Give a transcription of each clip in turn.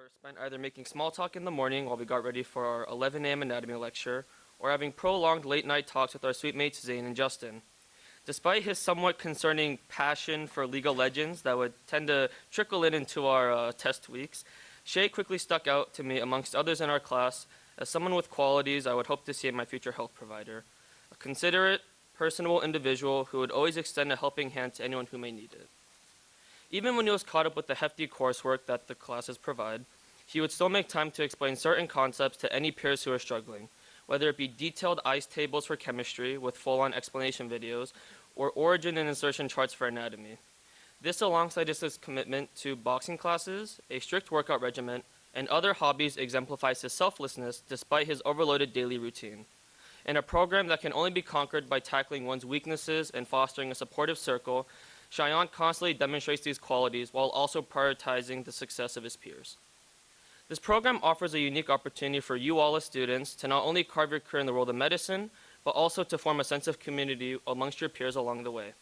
hours spent either making small talk in the morning while we got ready for our 11 a.m. anatomy lecture, or having prolonged late-night talks with our sweet mates Zane and Justin. Despite his somewhat concerning passion for League of Legends that would tend to trickle in into our test weeks, Shay quickly stuck out to me amongst others in our class as someone with qualities I would hope to see in my future health provider. A considerate, personable individual who would always extend a helping hand to anyone who may need it. Even when he was caught up with the hefty coursework that the classes provide, he would still make time to explain certain concepts to any peers who are struggling, whether it be detailed ICE tables for chemistry with full-on explanation videos, or origin and insertion charts for anatomy. This, alongside his commitment to boxing classes, a strict workout regimen, and other hobbies, exemplifies his selflessness despite his overloaded daily routine. In a program that can only be conquered by tackling one's weaknesses and fostering a supportive circle, Cheyenne constantly demonstrates these qualities while also prioritizing the success of his peers. This program offers a unique opportunity for you all as students to not only carve your career in the world of medicine, but also to form a sense of community amongst your peers along the way.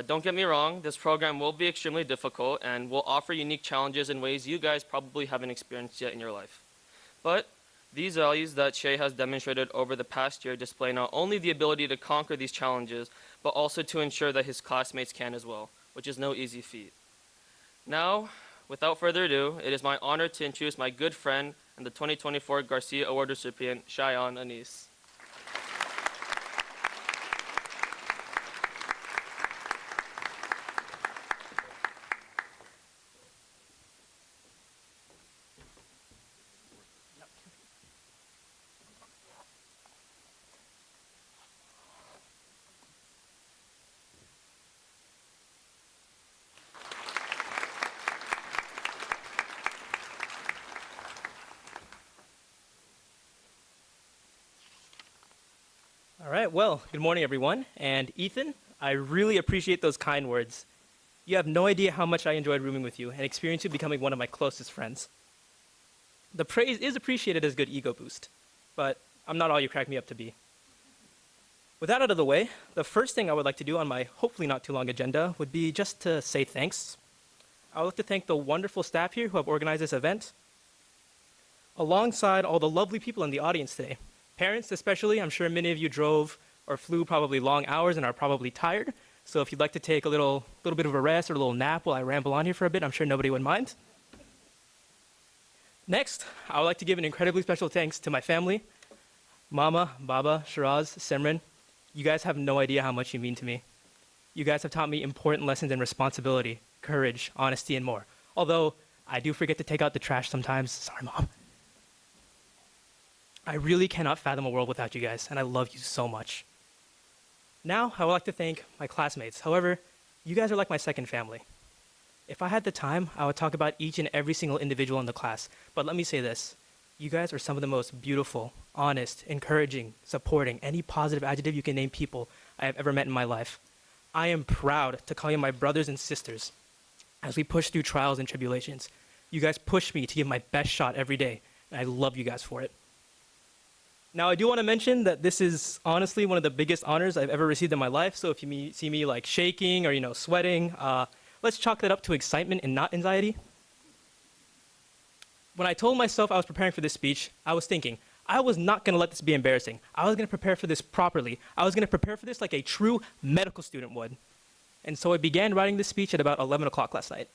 Don't get me wrong, this program will be extremely difficult and will offer unique challenges in ways you guys probably haven't experienced yet in your life. But these values that Shay has demonstrated over the past year display not only the ability to conquer these challenges, but also to ensure that his classmates can as well, which is no easy feat. Now, without further ado, it is my honor to introduce my good friend and the 2024 Garcia Award recipient, Cheyenne Anise. All right, well, good morning, everyone. And Ethan, I really appreciate those kind words. You have no idea how much I enjoyed rooming with you and experienced you becoming one of my closest friends. The praise is appreciated as good ego boost, but I'm not all you crack me up to be. With that out of the way, the first thing I would like to do on my hopefully not too long agenda would be just to say thanks. I would like to thank the wonderful staff here who have organized this event, alongside all the lovely people in the audience today. Parents especially, I'm sure many of you drove or flew probably long hours and are probably tired. So if you'd like to take a little bit of a rest or a little nap while I ramble on here for a bit, I'm sure nobody would mind. Next, I would like to give an incredibly special thanks to my family, Mama, Baba, Shiraz, Simran. You guys have no idea how much you mean to me. You guys have taught me important lessons in responsibility, courage, honesty, and more. Although I do forget to take out the trash sometimes. Sorry, Mom. I really cannot fathom a world without you guys, and I love you so much. Now, I would like to thank my classmates. However, you guys are like my second family. If I had the time, I would talk about each and every single individual in the class, but let me say this. You guys are some of the most beautiful, honest, encouraging, supporting, any positive adjective you can name people I have ever met in my life. I am proud to call you my brothers and sisters as we push through trials and tribulations. You guys push me to give my best shot every day, and I love you guys for it. Now, I do want to mention that this is honestly one of the biggest honors I've ever received in my life, so if you see me like shaking or sweating, let's chalk that up to excitement and not anxiety. When I told myself I was preparing for this speech, I was thinking, I was not going to let this be embarrassing. I was going to prepare for this properly. I was going to prepare for this like a true medical student would. And so I began writing this speech at about 11 o'clock last night.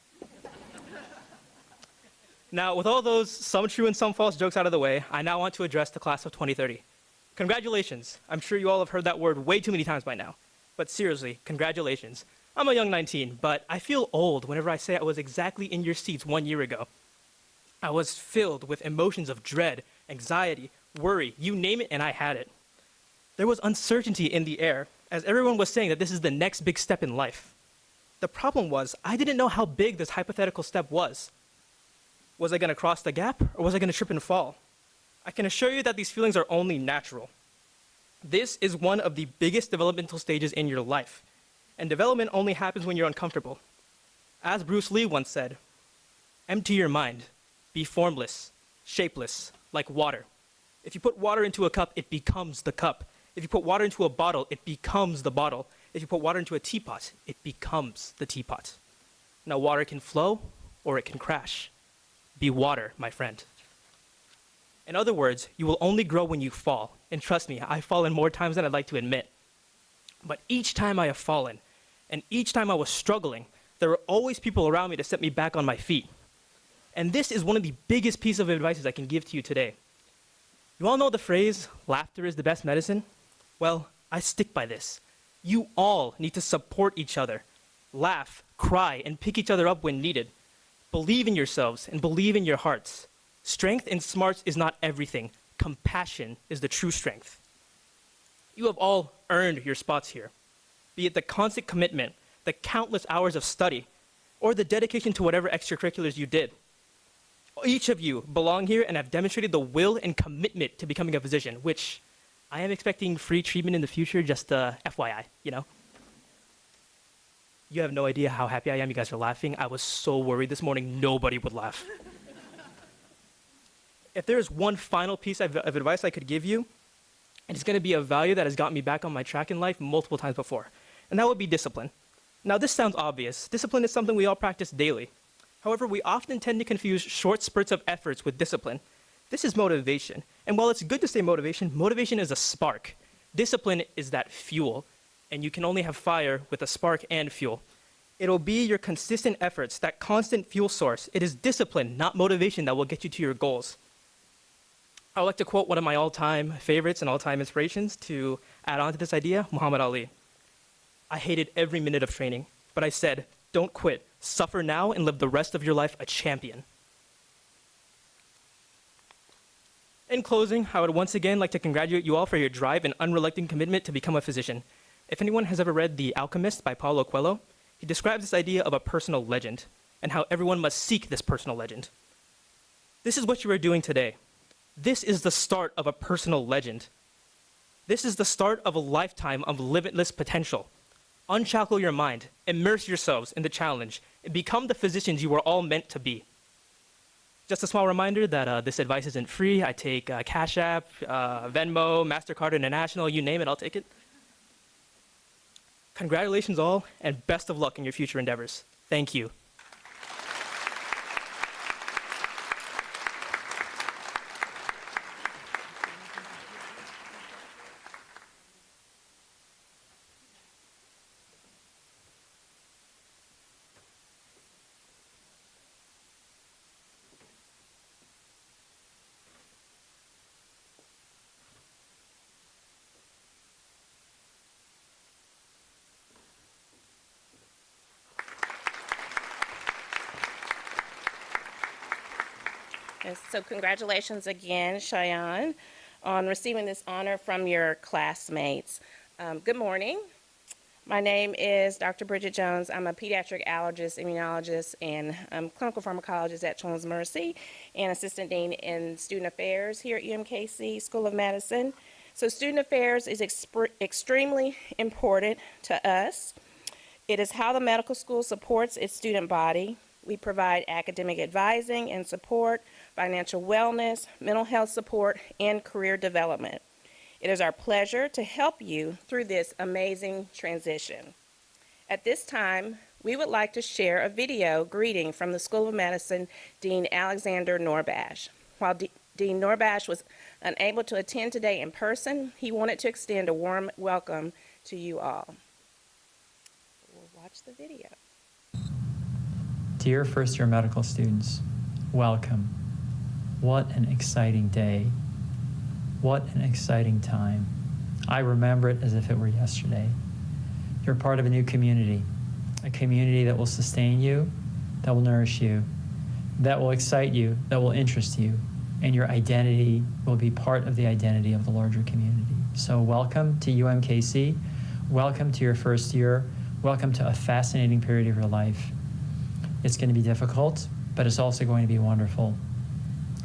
Now, with all those some true and some false jokes out of the way, I now want to address the class of 2030. Congratulations. I'm sure you all have heard that word way too many times by now. But seriously, congratulations. I'm a young 19, but I feel old whenever I say I was exactly in your seats 1 year ago. I was filled with emotions of dread, anxiety, worry, you name it, and I had it. There was uncertainty in the air, as everyone was saying that this is the next big step in life. The problem was, I didn't know how big this hypothetical step was. Was I going to cross the gap, or was I going to trip and fall? I can assure you that these feelings are only natural. This is one of the biggest developmental stages in your life, and development only happens when you're uncomfortable. As Bruce Lee once said, empty your mind, be formless, shapeless, like water. If you put water into a cup, it becomes the cup. If you put water into a bottle, it becomes the bottle. If you put water into a teapot, it becomes the teapot. Now, water can flow, or it can crash. be water, my friend. In other words, you will only grow when you fall. And trust me, I've fallen more times than I'd like to admit. But each time I have fallen, and each time I was struggling, there were always people around me to set me back on my feet. And this is one of the biggest pieces of advice I can give to you today. You all know the phrase, laughter is the best medicine? Well, I stick by this. You all need to support each other. Laugh, cry, and pick each other up when needed. Believe in yourselves and believe in your hearts. Strength and smarts is not everything. Compassion is the true strength. You have all earned your spots here, be it the constant commitment, the countless hours of study, or the dedication to whatever extracurriculars you did. Each of you belong here and have demonstrated the will and commitment to becoming a physician, which I am expecting free treatment in the future, just FYI, you know? You have no idea how happy I am you guys are laughing. I was so worried this morning nobody would laugh. If there is one final piece of advice I could give you, and it's going to be a value that has gotten me back on my track in life multiple times before, and that would be discipline. Now, this sounds obvious. Discipline is something we all practice daily. However, we often tend to confuse short spurts of efforts with discipline. This is motivation. And while it's good to say motivation, motivation is a spark. Discipline is that fuel, and you can only have fire with a spark and fuel. It'll be your consistent efforts, that constant fuel source. It is discipline, not motivation, that will get you to your goals. I would like to quote one of my all-time favorites and all-time inspirations to add on to this idea, Muhammad Ali. I hated every minute of training, but I said, don't quit. Suffer now and live the rest of your life a champion. In closing, I would once again like to congratulate you all for your drive and unrelenting commitment to become a physician. If anyone has ever read The Alchemist by Paulo Coelho, he describes this idea of a personal legend and how everyone must seek this personal legend. This is what you are doing today. This is the start of a personal legend. This is the start of a lifetime of limitless potential. Unshackle your mind, immerse yourselves in the challenge, and become the physicians you were all meant to be. Just a small reminder that this advice isn't free. I take Cash App, Venmo, MasterCard International, you name it, I'll take it. Congratulations all, and best of luck in your future endeavors. Thank you. And so congratulations again, Cheyenne, on receiving this honor from your classmates. Good morning. My name is Dr. Bridget Jones. I'm a pediatric allergist, immunologist, and clinical pharmacologist at Children's Mercy, and assistant dean in student affairs here at UMKC School of Medicine. So student affairs is extremely important to us. It is how the medical school supports its student body. We provide academic advising and support, financial wellness, mental health support, and career development. It is our pleasure to help you through this amazing transition. At this time, we would like to share a video greeting from the School of Medicine Dean Alexander Norbash. While Dean Norbash was unable to attend today in person, he wanted to extend a warm welcome to you all. We'll watch the video. Dear first-year medical students, welcome. What an exciting day. What an exciting time. I remember it as if it were yesterday. You're part of a new community, a community that will sustain you, that will nourish you, that will excite you, that will interest you, and your identity will be part of the identity of the larger community. So welcome to UMKC. Welcome to your first year. Welcome to a fascinating period of your life. It's going to be difficult, but it's also going to be wonderful.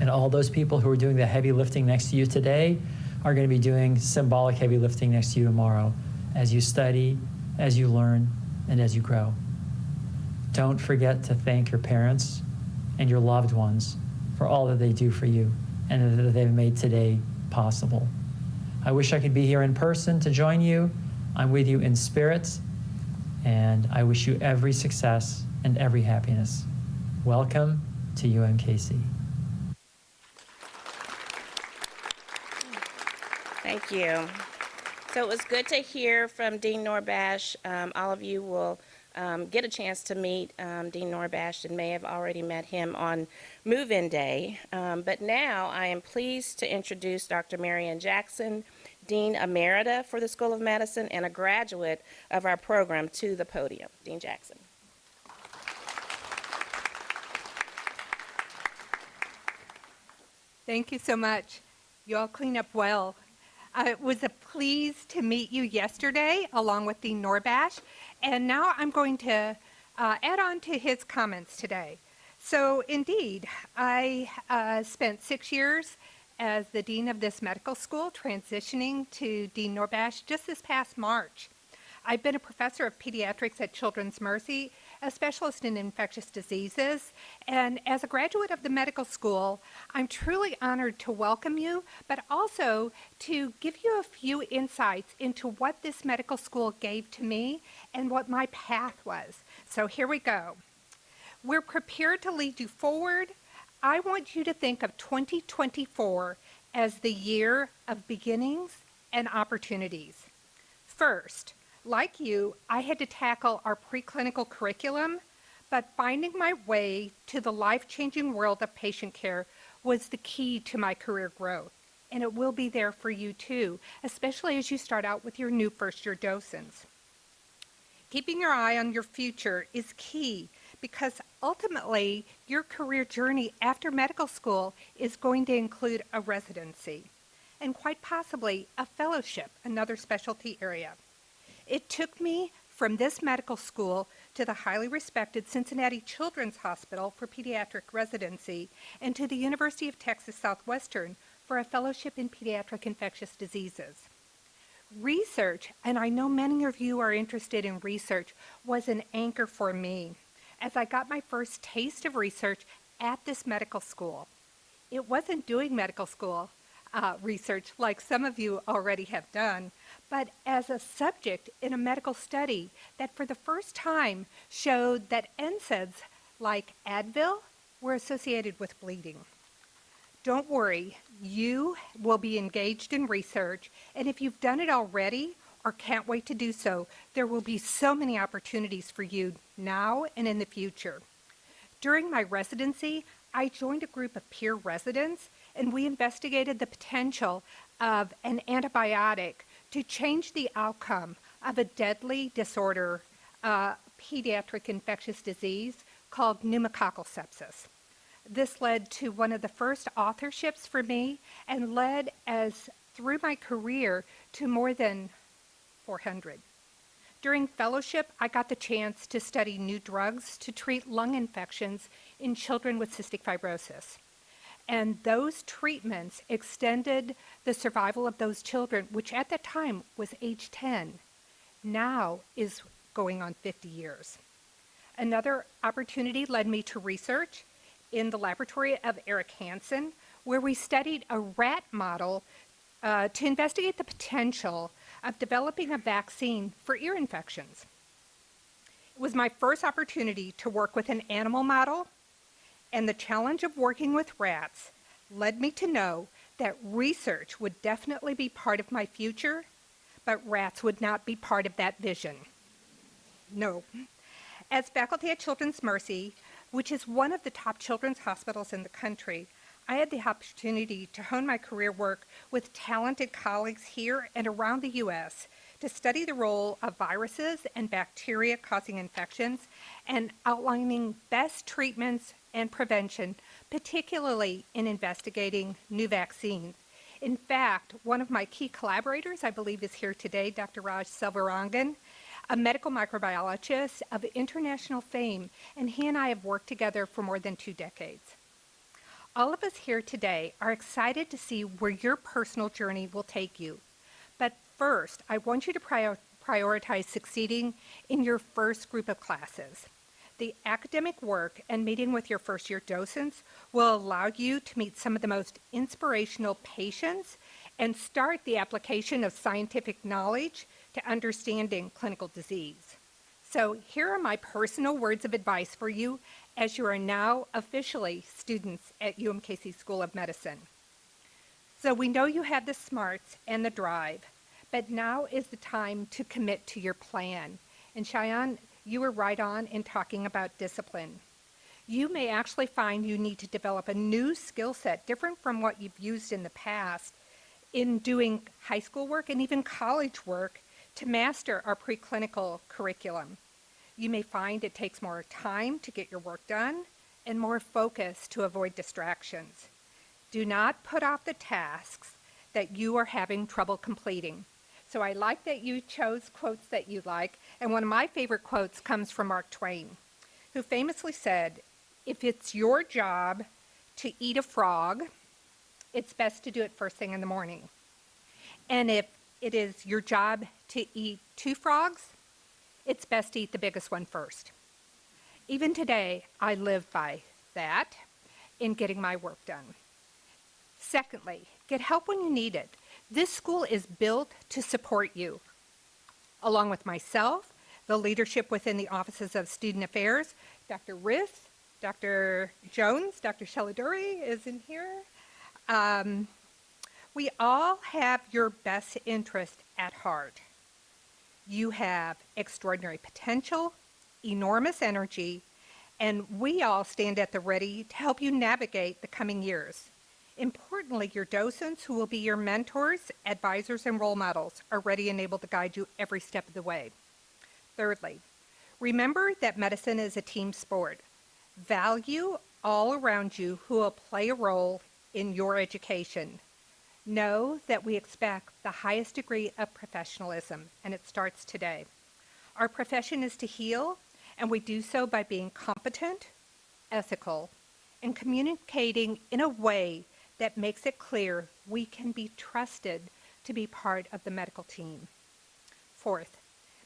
And all those people who are doing the heavy lifting next to you today are going to be doing symbolic heavy lifting next to you tomorrow as you study, as you learn, and as you grow. Don't forget to thank your parents and your loved ones for all that they do for you and that they've made today possible. I wish I could be here in person to join you. I'm with you in spirit, and I wish you every success and every happiness. Welcome, to UMKC. Thank you. So it was good to hear from Dean Norbash. All of you will get a chance to meet Dean Norbash and may have already met him on move-in day. But now I am pleased to introduce Dr. Marian Jackson, Dean Emerita for the School of Medicine and a graduate of our program, to the podium. Dean Jackson. Thank you so much. You all clean up well. It was a please to meet you yesterday along with Dean Norbash, and now I'm going to add on to his comments today. So indeed, I spent 6 years as the dean of this medical school, transitioning to Dean Norbash just this past March. I've been a professor of pediatrics at Children's Mercy, a specialist in infectious diseases, and as a graduate of the medical school, I'm truly honored to welcome you, but also to give you a few insights into what this medical school gave to me and what my path was. So here we go. We're prepared to lead you forward. I want you to think of 2024 as the year of beginnings and opportunities. First, like you, I had to tackle our preclinical curriculum, but finding my way to the life-changing world of patient care was the key to my career growth. And it will be there for you too, especially as you start out with your new first-year docents. Keeping your eye on your future is key because ultimately your career journey after medical school is going to include a residency and quite possibly a fellowship, another specialty area. It took me from this medical school to the highly respected Cincinnati Children's Hospital for pediatric residency and to the University of Texas Southwestern for a fellowship in pediatric infectious diseases. Research, and I know many of you are interested in research, was an anchor for me as I got my first taste of research at this medical school. It wasn't doing medical school research like some of you already have done, but as a subject in a medical study that for the first time showed that NSAIDs like Advil were associated with bleeding. Don't worry, you will be engaged in research, and if you've done it already or can't wait to do so, there will be so many opportunities for you now and in the future. During my residency, I joined a group of peer residents, and we investigated the potential of an antibiotic to change the outcome of a deadly disorder, pediatric infectious disease called pneumococcal sepsis. This led to one of the first authorships for me and led as through my career to more than 400. During fellowship, I got the chance to study new drugs to treat lung infections in children with cystic fibrosis. And those treatments extended the survival of those children, which at that time was age 10, now is going on 50 years. Another opportunity led me to research in the laboratory of Eric Hansen, where we studied a rat model to investigate the potential of developing a vaccine for ear infections. It was my first opportunity to work with an animal model, and the challenge of working with rats led me to know that research would definitely be part of my future, but rats would not be part of that vision. No. As faculty at Children's Mercy, which is one of the top children's hospitals in the country, I had the opportunity to hone my career work with talented colleagues here and around the U.S. to study the role of viruses and bacteria causing infections and outlining best treatments and prevention, particularly in investigating new vaccines. In fact, one of my key collaborators, I believe, is here today, Dr. Raj Selvarangan, a medical microbiologist of international fame, and he and I have worked together for more than 2 decades. All of us here today are excited to see where your personal journey will take you. But first, I want you to prioritize succeeding in your first group of classes. The academic work and meeting with your first-year docents will allow you to meet some of the most inspirational patients and start the application of scientific knowledge to understanding clinical disease. So here are my personal words of advice for you as you are now officially students at UMKC School of Medicine. So we know you have the smarts and the drive, but now is the time to commit to your plan. And Cheyenne, you were right on in talking about discipline. You may actually find you need to develop a new skill set different from what you've used in the past in doing high school work and even college work to master our preclinical curriculum. You may find it takes more time to get your work done and more focus to avoid distractions. Do not put off the tasks that you are having trouble completing. So I like that you chose quotes that you like, and one of my favorite quotes comes from Mark Twain, who famously said, "If it's your job to eat a frog, it's best to do it first thing in the morning. And if it is your job to eat 2 frogs, it's best to eat the biggest one first." Even today, I live by that in getting my work done. Secondly, get help when you need it. This school is built to support you. Along with myself, the leadership within the Offices of Student Affairs, Dr. Riss, Dr. Jones, Dr. Sheliduri is in here. We all have your best interest at heart. You have extraordinary potential, enormous energy, and we all stand at the ready to help you navigate the coming years. Importantly, your docents, who will be your mentors, advisors, and role models, are ready and able to guide you every step of the way. Thirdly, remember that medicine is a team sport. Value all around you who will play a role in your education. Know that we expect the highest degree of professionalism, and it starts today. Our profession is to heal, and we do so by being competent, ethical, and communicating in a way that makes it clear we can be trusted to be part of the medical team. Fourth,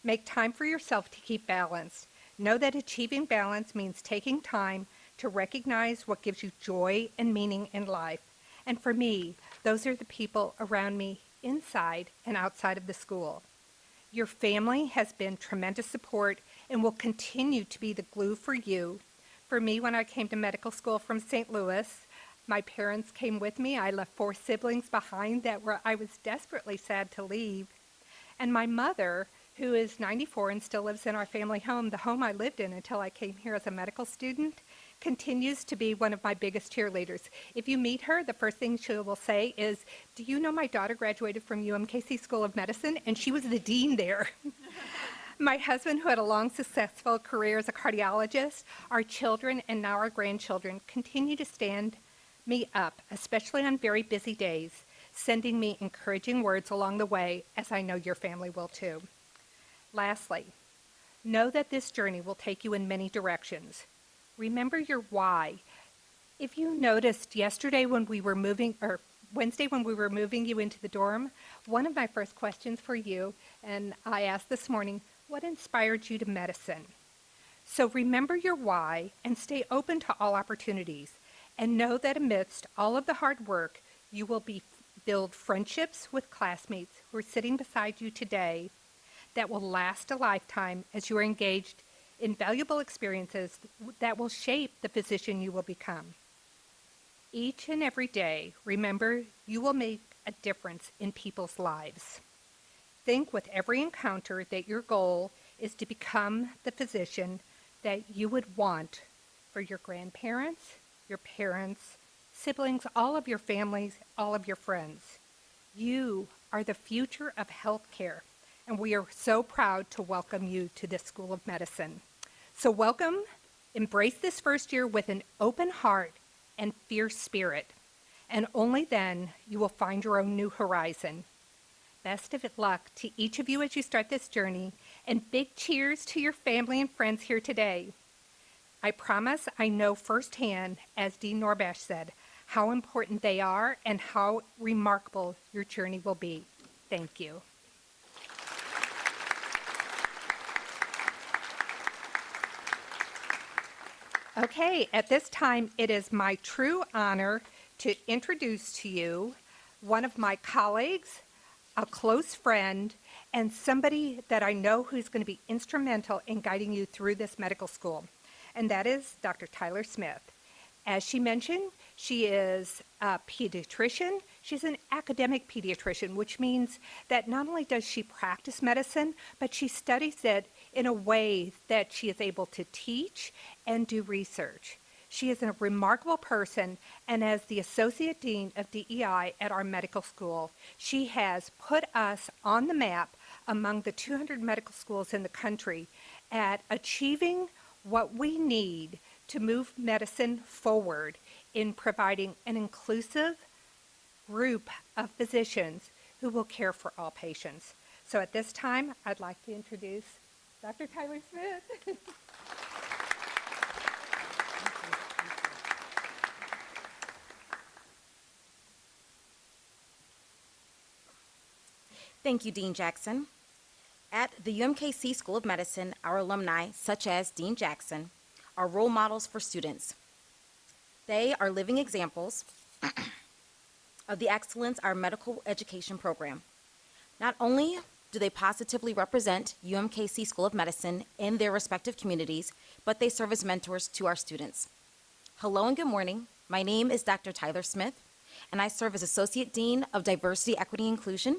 make time for yourself to keep balance. Know that achieving balance means taking time to recognize what gives you joy and meaning in life. And for me, those are the people around me inside and outside of the school. Your family has been tremendous support and will continue to be the glue for you. For me, when I came to medical school from St. Louis, my parents came with me. I left 4 siblings behind that I was desperately sad to leave. And my mother, who is 94 and still lives in our family home, the home I lived in until I came here as a medical student, continues to be one of my biggest cheerleaders. If you meet her, the first thing she will say is, "Do you know my daughter graduated from UMKC School of Medicine, and she was the dean there?" My husband, who had a long, successful career as a cardiologist, our children, and now our grandchildren continue to stand me up, especially on very busy days, sending me encouraging words along the way, as I know your family will too. Lastly, know that this journey will take you in many directions. Remember your why. If you noticed yesterday when we were moving, or Wednesday when we were moving you into the dorm, one of my first questions for you, and I asked this morning, what inspired you to medicine? So remember your why and stay open to all opportunities, and know that amidst all of the hard work, you will build friendships with classmates who are sitting beside you today that will last a lifetime as you are engaged in valuable experiences that will shape the physician you will become. Each and every day, remember, you will make a difference in people's lives. Think with every encounter that your goal is to become the physician that you would want for your grandparents, your parents, siblings, all of your families, all of your friends. You are the future of healthcare, and we are so proud to welcome you to this School of Medicine. So welcome, embrace this first year with an open heart and fierce spirit, and only then you will find your own new horizon. Best of luck to each of you as you start this journey, and big cheers to your family and friends here today. I promise I know firsthand, as Dean Norbash said, how important they are and how remarkable your journey will be. Thank you. Okay, at this time, it is my true honor to introduce to you one of my colleagues, a close friend, and somebody that I know who's going to be instrumental in guiding you through this medical school. and that is Dr. Tyler Smith. As she mentioned, she is a pediatrician. She's an academic pediatrician, which means that not only does she practice medicine, but she studies it in a way that she is able to teach and do research. She is a remarkable person, and as the Associate Dean of DEI at our medical school, she has put us on the map among the 200 medical schools in the country at achieving what we need to move medicine forward in providing an inclusive group of physicians who will care for all patients. So at this time, I'd like to introduce Dr. Tyler Smith. Thank you, Dean Jackson. At the UMKC School of Medicine, our alumni, such as Dean Jackson, are role models for students. They are living examples of the excellence of our medical education program. Not only do they positively represent UMKC School of Medicine in their respective communities, but they serve as mentors to our students. Hello and good morning. My name is Dr. Tyler Smith, and I serve as Associate Dean of Diversity, Equity, and Inclusion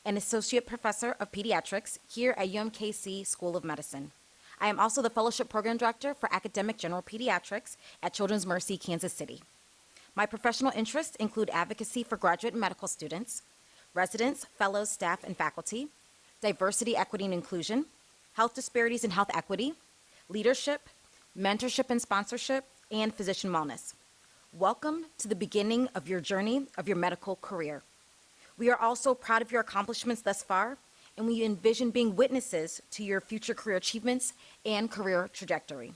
and Associate Professor of Pediatrics here at UMKC School of Medicine. I am also the Fellowship Program Director for Academic General Pediatrics at Children's Mercy, Kansas City. My professional interests include advocacy for graduate and medical students, residents, fellows, staff, and faculty, diversity, equity, and inclusion, health disparities and health equity, leadership, mentorship and sponsorship, and physician wellness. Welcome to the beginning of your journey of your medical career. We are also proud of your accomplishments thus far, and we envision being witnesses to your future career achievements and career trajectory.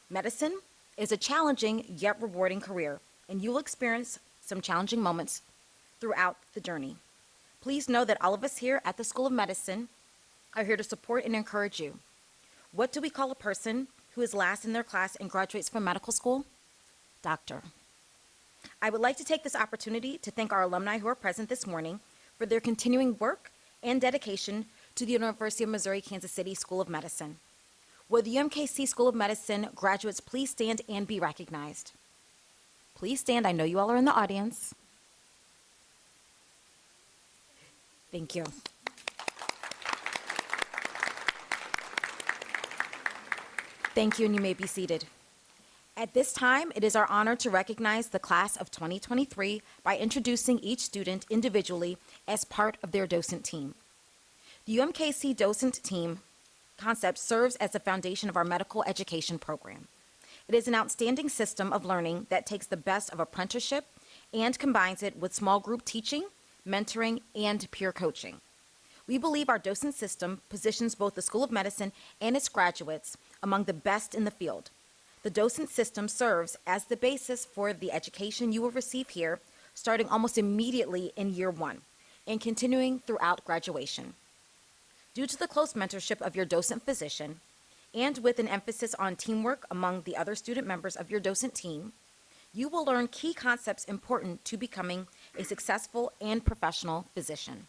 Medicine is a challenging yet rewarding career, and you will experience some challenging moments throughout the journey. Please know that all of us here at the School of Medicine are here to support and encourage you. What do we call a person who is last in their class and graduates from medical school? Doctor. I would like to take this opportunity to thank our alumni who are present this morning for their continuing work and dedication to the University of Missouri Kansas City School of Medicine. Will the UMKC School of Medicine graduates please stand and be recognized? Please stand. I know you all are in the audience. Thank you. Thank you, and you may be seated. At this time, it is our honor to recognize the class of 2023 by introducing each student individually as part of their docent team. The UMKC docent team concept serves as the foundation of our medical education program. It is an outstanding system of learning that takes the best of apprenticeship and combines it with small group teaching, mentoring, and peer coaching. We believe our docent system positions both the School of Medicine and its graduates among the best in the field. The docent system serves as the basis for the education you will receive here, starting almost immediately in year one and continuing throughout graduation. Due to the close mentorship of your docent physician, and with an emphasis on teamwork among the other student members of your docent team, you will learn key concepts important to becoming a successful and professional physician.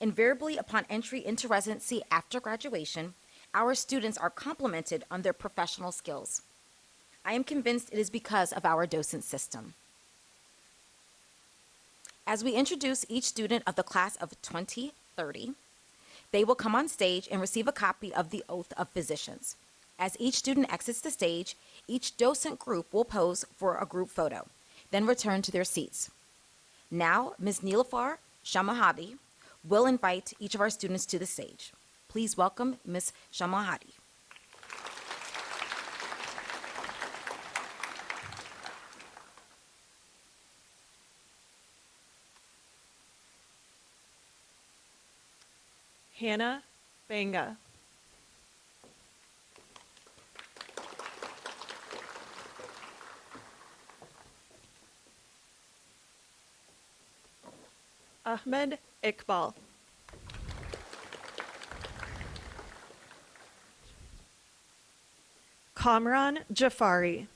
Invariably, upon entry into residency after graduation, our students are complimented on their professional skills. I am convinced it is because of our docent system. As we introduce each student of the class of 2030, they will come on stage and receive a copy of the Oath of Physicians. As each student exits the stage, each docent group will pose for a group photo, then return to their seats. Now, Ms. Nilafar Shamahadi will invite each of our students to the stage. Please welcome Ms. Shamahadi. Hannah Banga. Ahmed Iqbal. Kamran Jafari.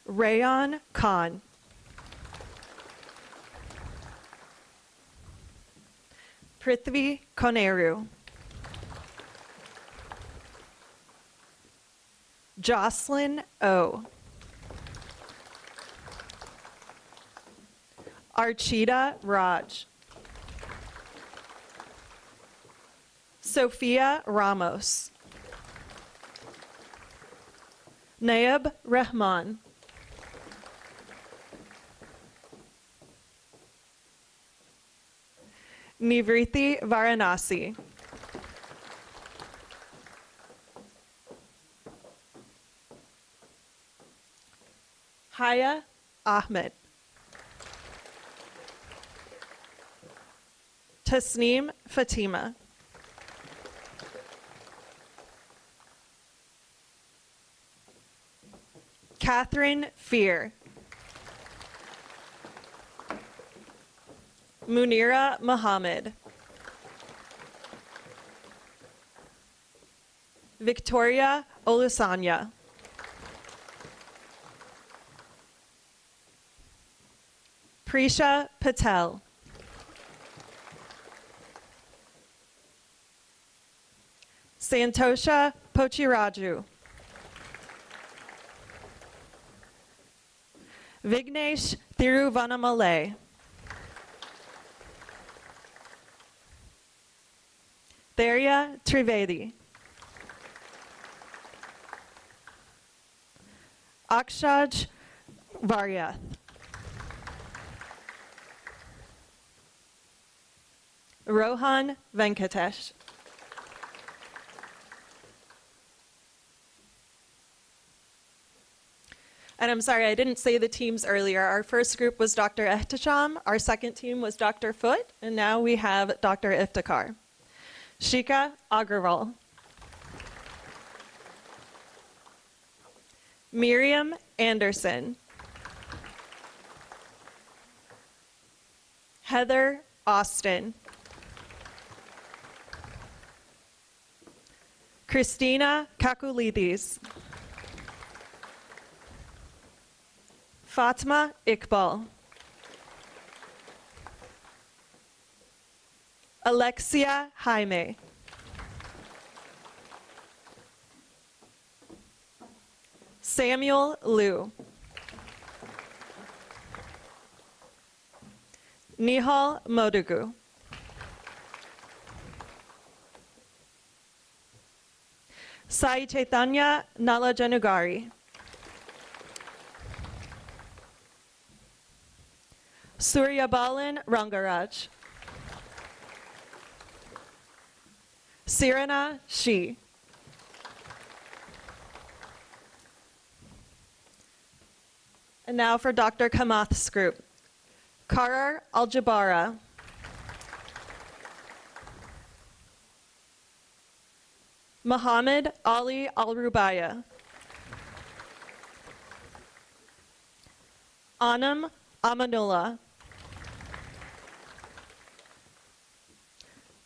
Rayon Khan. Prithvi Koneru. Jocelyn O. Archita Raj. Sophia Ramos. Naib Rahman. Nivriti Varanasi. Haya Ahmed. Tasneem Fatima. Catherine Fear. Munira Muhammad. Victoria Olusanya. Prisha Patel. Santosha Pochiraju. Vignesh Thiruvannamalai. Tharya Trivedi. Akshaj Varyath. Rohan Venkatesh. And I'm sorry, I didn't say the teams earlier. Our first group was Dr. Ehtisham, our second team was Dr. Foot, and now we have Dr. Iftikhar. Shika Agrawal. Miriam Anderson. Heather Austin. Christina Kakulidis. Fatma Iqbal. Alexia Jaime. Samuel Liu. Nihal Modugu. Sai Chaitanya Nalajanugari. Suryabalan Rangaraj. Sirana Shi. And now for Dr. Kamath's group. Karar Al-Jabara. Muhammad Ali Al-Rubaya. Anam Amanullah.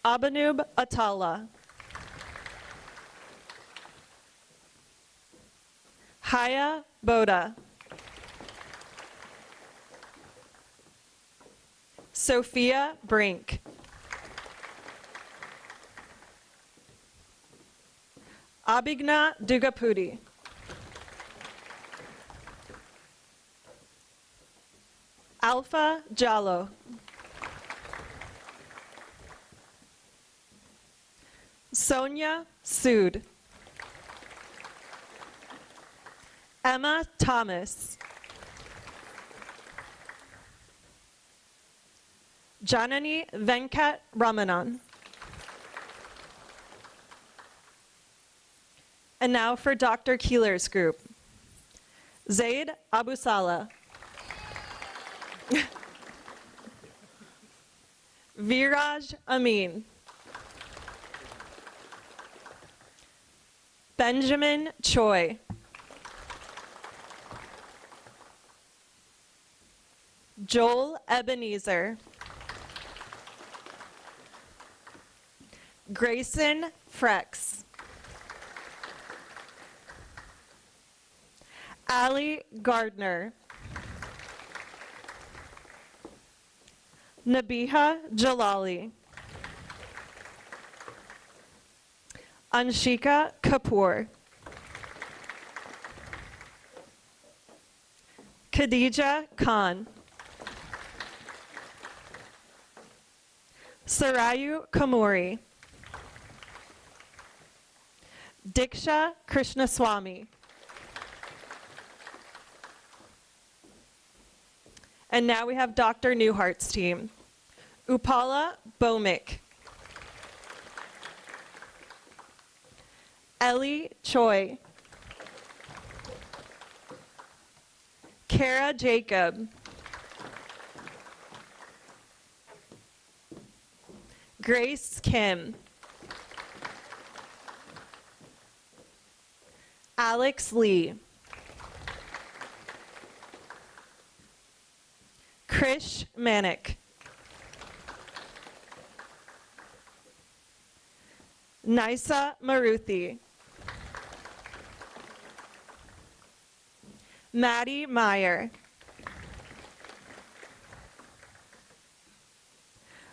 Abanub Atala. Haya Boda. Sophia Brink. Abhigna Dugapudi. Alpha Jallo. Sonia Sood. Emma Thomas. Janani Venkat Ramanan. And now for Dr. Keeler's group. Zaid Abusala. Viraj Amin. Benjamin Choi. Joel Ebenezer. Grayson Frex. Ali Gardner. Nabiha Jalali. Anshika Kapoor. Khadija Khan. Sarayu Kamuri. Diksha Krishnaswamy. And now we have Dr. Newhart's team. Upala Bomik. Ellie Choi. Kara Jacob. Grace Kim. Alex Lee. Krish Manik. Nisa Maruthi. Maddie Meyer.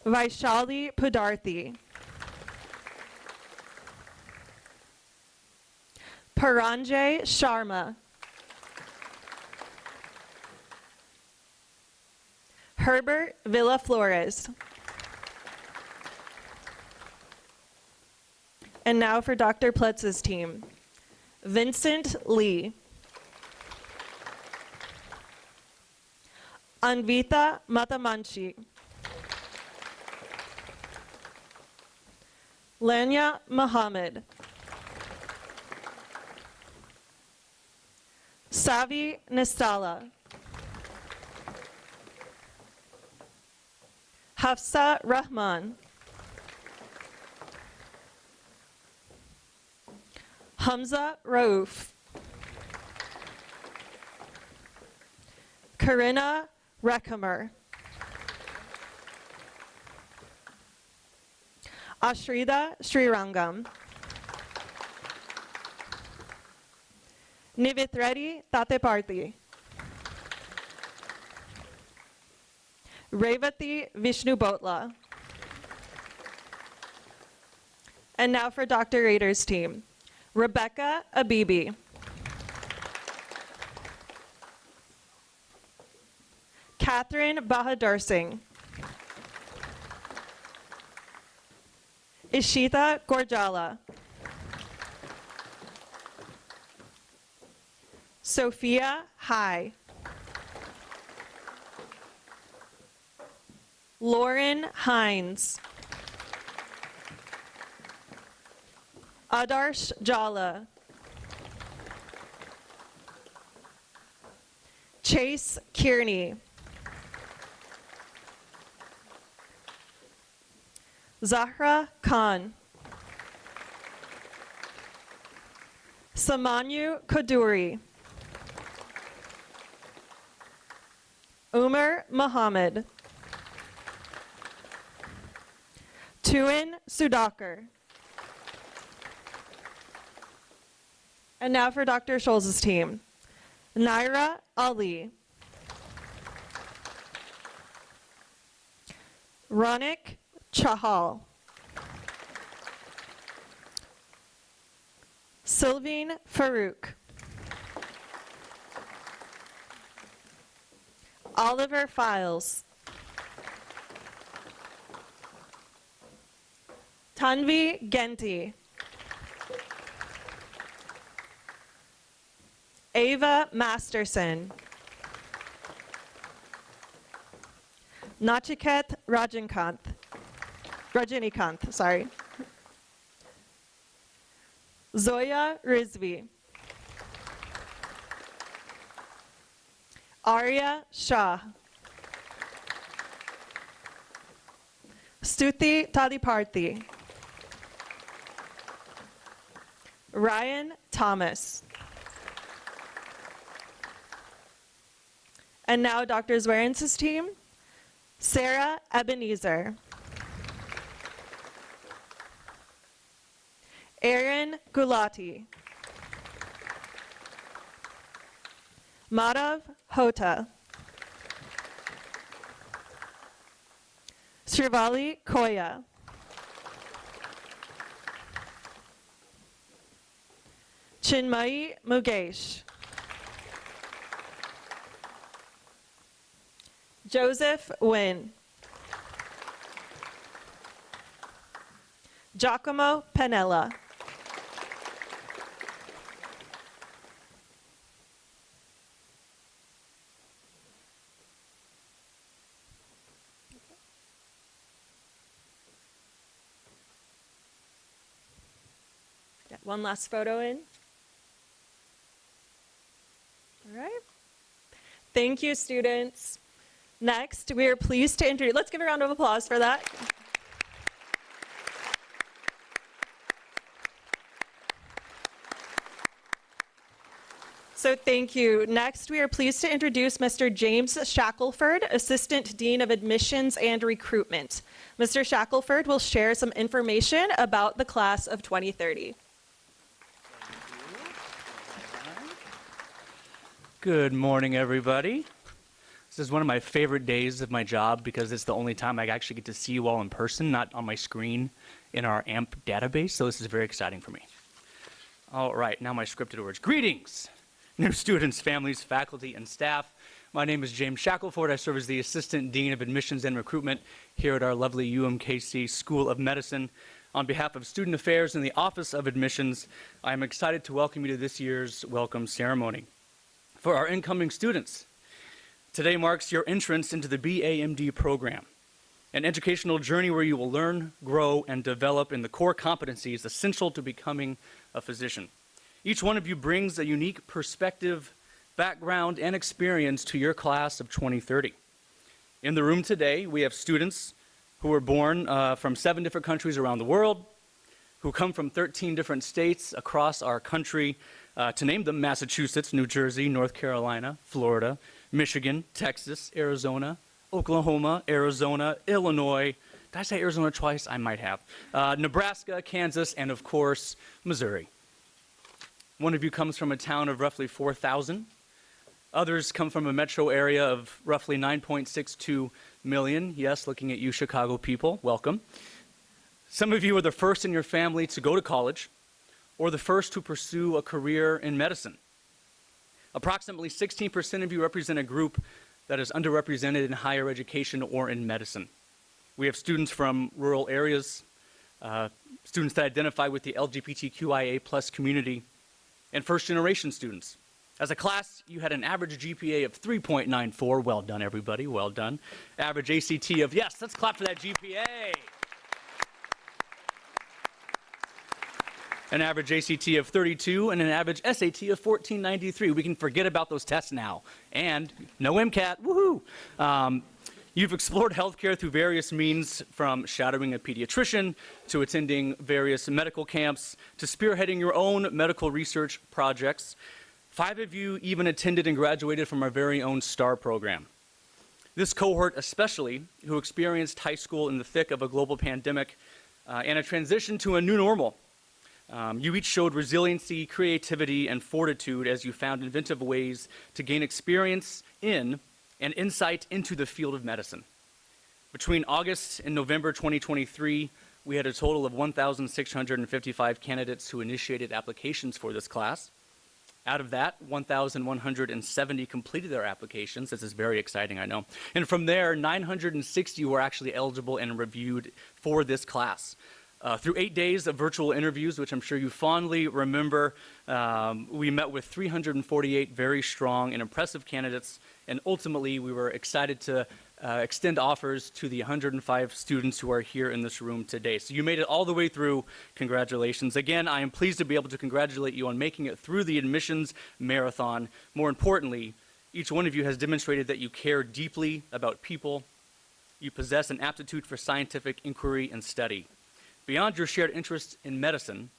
Vaishali Pudarthi. Paranjay Sharma. Herbert Villaflores. And now for Dr. Pletz's team. Vincent Lee. Anvita Matamanchi. Lanya Muhammad. Savi Nistala. Hafsa Rahman. Hamza Rauf. Karina Rekamer. Ashrita Srirangam. Nivithreddy Tateparthi. Revati Vishnu Botla. And now for Dr. Rader's team. Rebecca Abibi. Catherine Bahadur Singh. Ishita Gorjala. Sophia Hai. Lauren Hines. Adarsh Jala. Chase Kearney. Zahra Khan. Samanyu Kaduri. Umar Muhammad. Tuin Sudakar. And now for Dr. Scholz's team. Naira Ali. Ronik Chahal. Sylvine Farouk. Oliver Files. Tanvi Genti. Ava Masterson. Nachiket Rajinikanth, sorry. Zoya Rizvi. Arya Shah. Stuti Tadiparthi. Ryan Thomas. And now Dr. Zwerentz's team. Sarah Ebenezer. Aaron Gulati. Madhav Hota. Srivali Koya. Chinmayi Mugesh. Joseph Wynn. Giacomo Pennella. Get one last photo in. All right. Thank you, students. Next, we are pleased to introduce, let's give a round of applause for that. So thank you. Next, we are pleased to introduce Mr. James Shackelford, Assistant Dean of Admissions and Recruitment. Mr. Shackelford will share some information about the class of 2030. Good morning, everybody. This is one of my favorite days of my job because it's the only time I actually get to see you all in person, not on my screen in our AMP database, so this is very exciting for me. All right, now my scripted words. Greetings, new students, families, faculty, and staff. My name is James Shackelford. I serve as the Assistant Dean of Admissions and Recruitment here at our lovely UMKC School of Medicine. On behalf of Student Affairs and the Office of Admissions, I am excited to welcome you to this year's welcome ceremony. For our incoming students, today marks your entrance into the BAMD program, an educational journey where you will learn, grow, and develop in the core competencies essential to becoming a physician. Each one of you brings a unique perspective, background, and experience to your class of 2030. In the room today, we have students who were born from 7 different countries around the world, who come from 13 different states across our country, to name them: Massachusetts, New Jersey, North Carolina, Florida, Michigan, Texas, Arizona, Oklahoma, Arizona, Illinois. Did I say Arizona twice? I might have. Nebraska, Kansas, and of course, Missouri. One of you comes from a town of roughly 4,000. Others come from a metro area of roughly 9.62 million. Yes, looking at you, Chicago people, welcome. Some of you are the first in your family to go to college, or the first to pursue a career in medicine. Approximately 16% of you represent a group that is underrepresented in higher education or in medicine. We have students from rural areas, students that identify with the LGBTQIA+ community, and first-generation students. As a class, you had an average GPA of 3.94. Well done, everybody, well done. Average ACT of, yes, let's clap for that GPA. An average ACT of 32 and an average SAT of 1493. We can forget about those tests now. And no MCAT, woohoo! You've explored healthcare through various means, from shadowing a pediatrician to attending various medical camps to spearheading your own medical research projects. 5 of you even attended and graduated from our very own STAR program. This cohort especially, who experienced high school in the thick of a global pandemic and a transition to a new normal. You each showed resiliency, creativity, and fortitude as you found inventive ways to gain experience in and insight into the field of medicine. Between August and November 2023, we had a total of 1,655 candidates who initiated applications for this class. Out of that, 1,170 completed their applications. This is very exciting, I know. And from there, 960 were actually eligible and reviewed for this class. Through 8 days of virtual interviews, which I'm sure you fondly remember, we met with 348 very strong and impressive candidates, and ultimately we were excited to extend offers to the 105 students who are here in this room today. So you made it all the way through. Congratulations. Again, I am pleased to be able to congratulate you on making it through the admissions marathon. More importantly, each one of you has demonstrated that you care deeply about people. You possess an aptitude for scientific inquiry and study. Beyond your shared interest in medicine,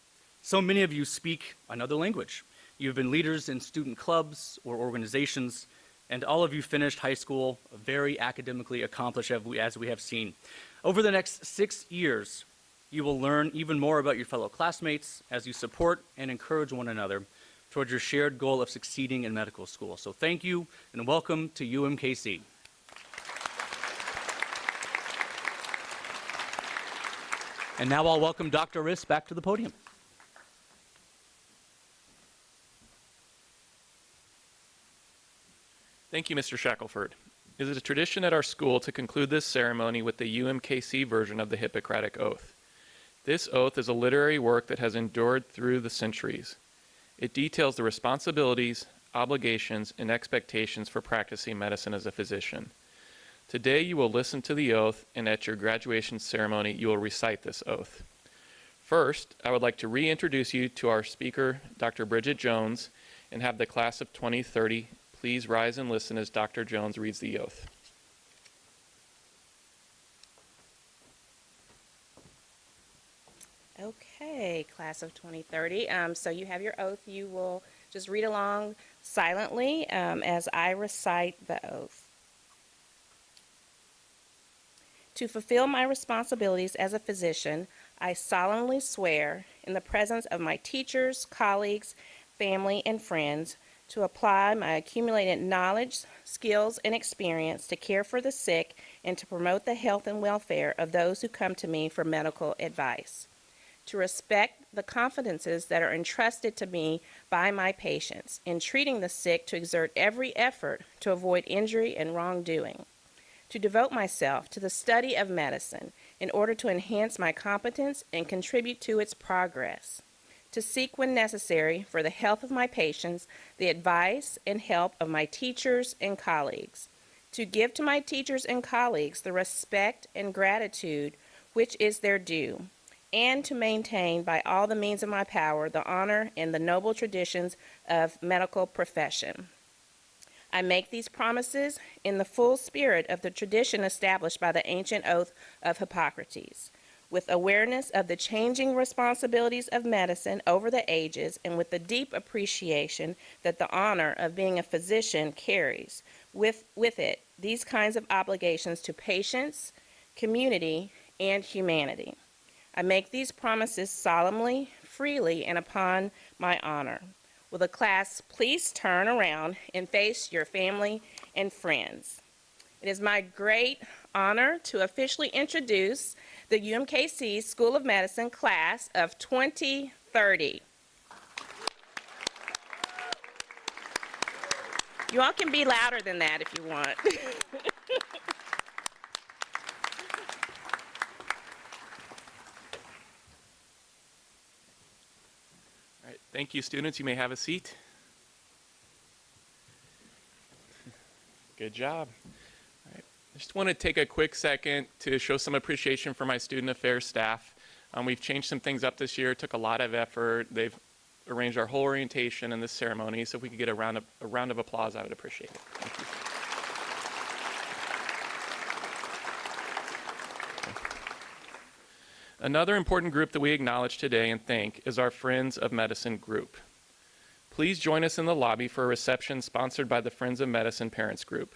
so many of you speak another language. You've been leaders in student clubs or organizations, and all of you finished high school very academically accomplished, as we have seen. Over the next 6 years, you will learn even more about your fellow classmates as you support and encourage one another towards your shared goal of succeeding in medical school. So thank you, and welcome to UMKC. And now I'll welcome Dr. Riss back to the podium. Thank you, Mr. Shackelford. It is a tradition at our school to conclude this ceremony with the UMKC version of the Hippocratic Oath. This oath is a literary work that has endured through the centuries. It details the responsibilities, obligations, and expectations for practicing medicine as a physician. Today you will listen to the oath, and at your graduation ceremony you will recite this oath. First, I would like to reintroduce you to our speaker, Dr. Bridget Jones, and have the class of 2030 please rise and listen as Dr. Jones reads the oath. Okay, class of 2030. So you have your oath. You will just read along silently as I recite the oath. To fulfill my responsibilities as a physician, I solemnly swear in the presence of my teachers, colleagues, family, and friends to apply my accumulated knowledge, skills, and experience to care for the sick and to promote the health and welfare of those who come to me for medical advice. To respect the confidences that are entrusted to me by my patients, in treating the sick to exert every effort to avoid injury and wrongdoing. To devote myself to the study of medicine in order to enhance my competence and contribute to its progress. To seek when necessary for the health of my patients the advice and help of my teachers and colleagues. To give to my teachers and colleagues the respect and gratitude which is their due, and to maintain by all the means of my power the honor and the noble traditions of medical profession. I make these promises in the full spirit of the tradition established by the ancient oath of Hippocrates, with awareness of the changing responsibilities of medicine over the ages, and with the deep appreciation that the honor of being a physician carries with it these kinds of obligations to patients, community, and humanity. I make these promises solemnly, freely, and upon my honor. Will the class please turn around and face your family and friends? It is my great honor to officially introduce the UMKC School of Medicine class of 2030. You all can be louder than that if you want. All right, thank you, students. You may have a seat. Good job. All right. I just want to take a quick second to show some appreciation for my student affairs staff. We've changed some things up this year. It took a lot of effort. They've arranged our whole orientation and this ceremony, so if we could get a round of applause, I would appreciate it. Thank you. Another important group that we acknowledge today and thank is our Friends of Medicine group. Please join us in the lobby for a reception sponsored by the Friends of Medicine Parents Group.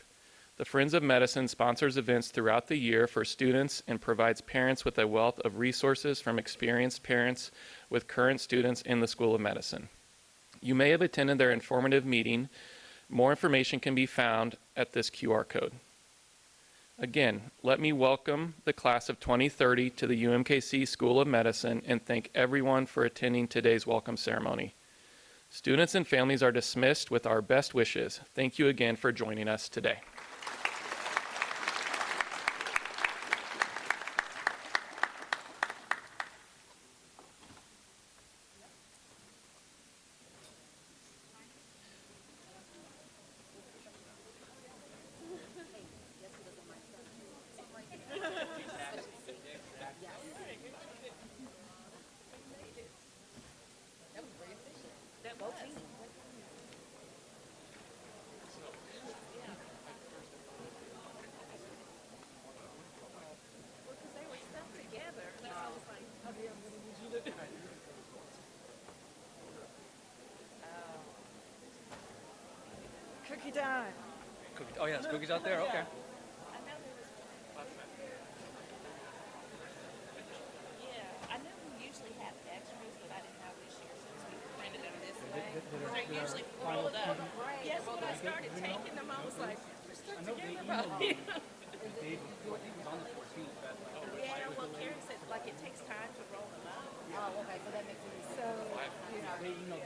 The Friends of Medicine sponsors events throughout the year for students and provides parents with a wealth of resources from experienced parents with current students in the School of Medicine. You may have attended their informative meeting. More information can be found at this QR code. Again, let me welcome the class of 2030 to the UMKC School of Medicine and thank everyone for attending today's welcome ceremony. Students and families are dismissed with our best wishes. Thank you again for joining us today. Cookie time. Oh, yeah, there's cookies out there? Okay. Yeah, I know we usually have extras, but I didn't have this year since we printed them this way. They're usually rolled up. Yes, when I started taking them, I was like, they're stuck together. Yeah, well, Karen said, like, it takes time to roll them up. Oh, okay, so that makes it easy. So, you know,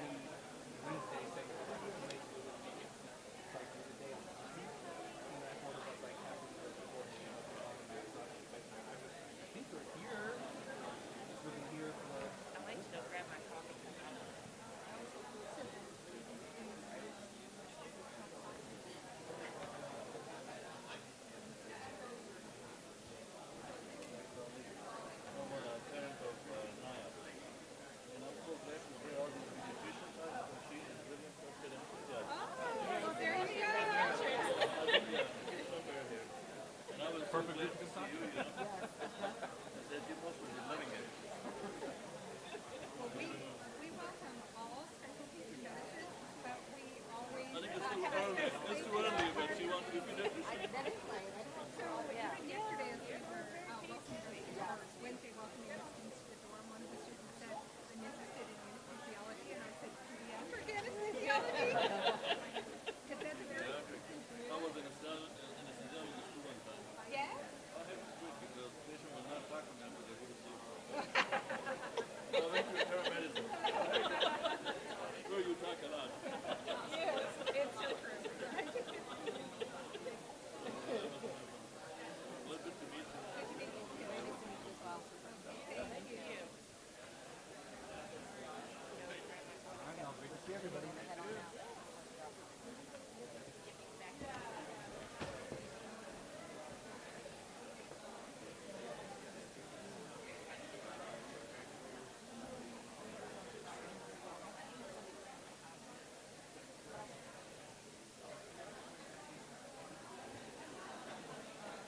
We welcome all specialties in medicine, but we always have a space. So even yesterday as we were welcoming the students, Wednesday welcoming the students to the dorm, one of the students said, I'm interested in anesthesiology, and I said, pediatric anesthesiology? Because that's a very interesting field. I was in anesthesiology in school one time. Yes? I had to quit because the patient was not talking to them because they wouldn't sleep. So I went to paramedicine. I'm sure you talk a lot. Yes, it's so true. Well, good to meet you. Good to meet you. Nice to meet you as well. Thank you. Great to see everybody.